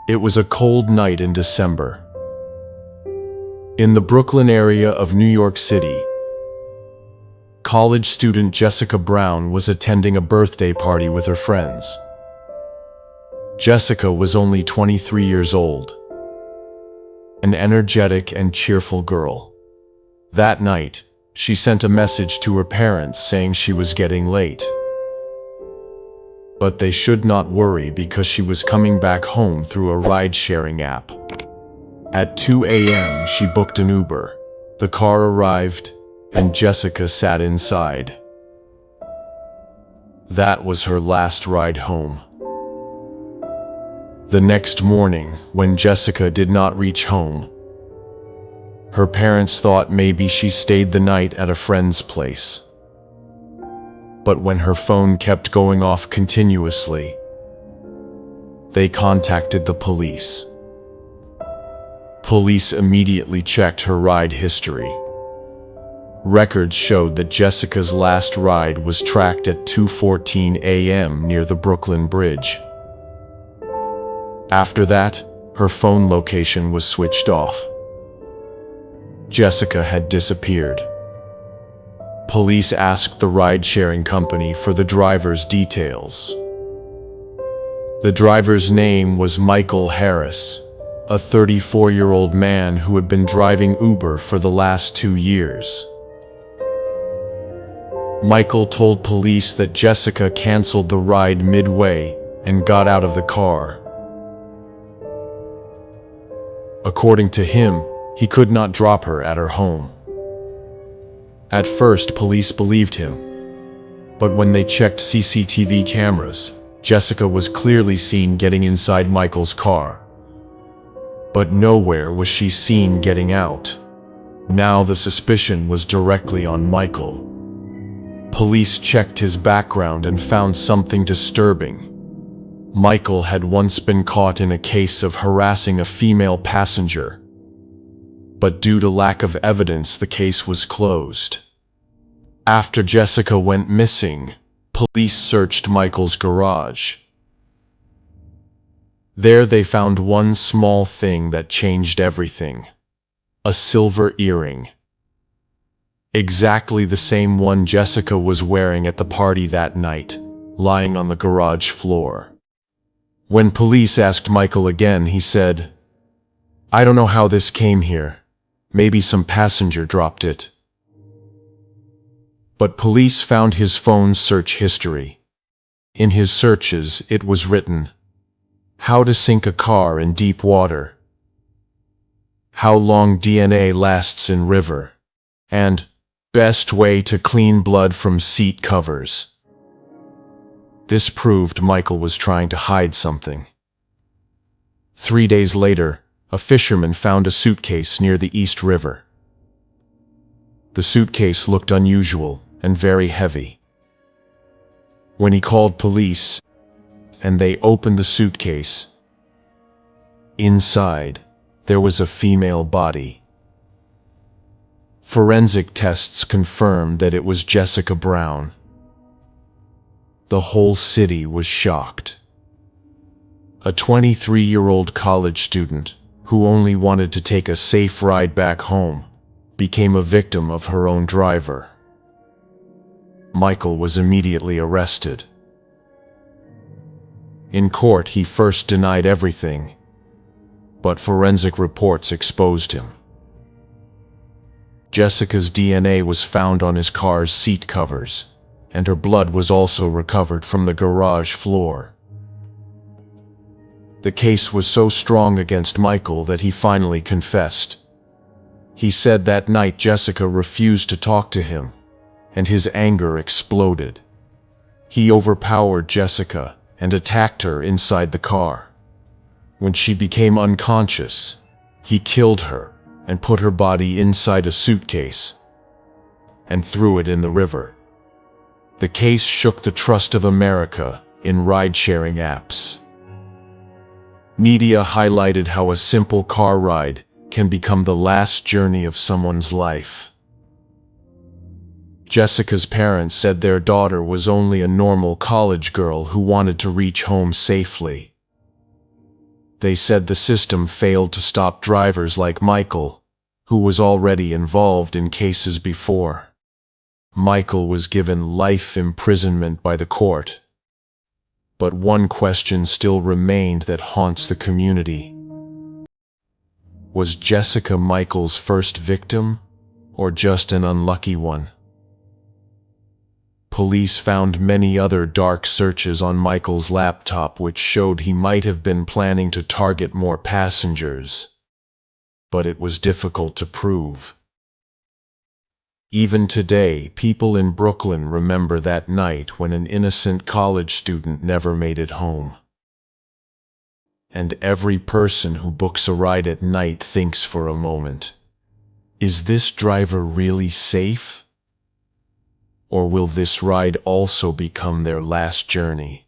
It was a cold night in December. In the Brooklyn area of New York City, college student Jessica Brown was attending a birthday party with her friends. Jessica was only 23 years old, an energetic and cheerful girl. That night, she sent a message to her parents saying she was getting late. But they should not worry because she was coming back home through a ride-sharing app. At 2 a.m., she booked an Uber. The car arrived, and Jessica sat inside. That was her last ride home. The next morning, when Jessica did not reach home, her parents thought maybe she stayed the night at a friend's place. But when her phone kept going off continuously, they contacted the police. Police immediately checked her ride history. Records showed that Jessica's last ride was tracked at 2:14 a.m. near the Brooklyn Bridge. After that, her phone location was switched off. Jessica had disappeared. Police asked the ride-sharing company for the driver's details. The driver's name was Michael Harris, a 34-year-old man who had been driving Uber for the last 2 years. Michael told police that Jessica canceled the ride midway and got out of the car. According to him, he could not drop her at her home. At first, police believed him, but when they checked CCTV cameras, Jessica was clearly seen getting inside Michael's car. But nowhere was she seen getting out. Now the suspicion was directly on Michael. Police checked his background and found something disturbing. Michael had once been caught in a case of harassing a female passenger, but due to lack of evidence, the case was closed. After Jessica went missing, police searched Michael's garage. There they found one small thing that changed everything: a silver earring. Exactly the same one Jessica was wearing at the party that night, lying on the garage floor. When police asked Michael again, he said, "I don't know how this came here. Maybe some passenger dropped it." But police found his phone search history. In his searches, it was written, "How to sink a car in deep water," "How long DNA lasts in river," and "Best way to clean blood from seat covers." This proved Michael was trying to hide something. 3 days later, a fisherman found a suitcase near the East River. The suitcase looked unusual and very heavy. When he called police, and they opened the suitcase, inside, there was a female body. Forensic tests confirmed that it was Jessica Brown. The whole city was shocked. A 23-year-old college student, who only wanted to take a safe ride back home, became a victim of her own driver. Michael was immediately arrested. In court, he first denied everything, but forensic reports exposed him. Jessica's DNA was found on his car's seat covers, and her blood was also recovered from the garage floor. The case was so strong against Michael that he finally confessed. He said that night Jessica refused to talk to him, and his anger exploded. He overpowered Jessica and attacked her inside the car. When she became unconscious, he killed her and put her body inside a suitcase and threw it in the river. The case shook the trust of America in ride-sharing apps. Media highlighted how a simple car ride can become the last journey of someone's life. Jessica's parents said their daughter was only a normal college girl who wanted to reach home safely. They said the system failed to stop drivers like Michael, who was already involved in cases before. Michael was given life imprisonment by the court. But one question still remained that haunts the community. Was Jessica Michael's first victim, or just an unlucky one? Police found many other dark searches on Michael's laptop which showed he might have been planning to target more passengers. But it was difficult to prove. Even today, people in Brooklyn remember that night when an innocent college student never made it home. And every person who books a ride at night thinks for a moment, is this driver really safe? Or will this ride also become their last journey?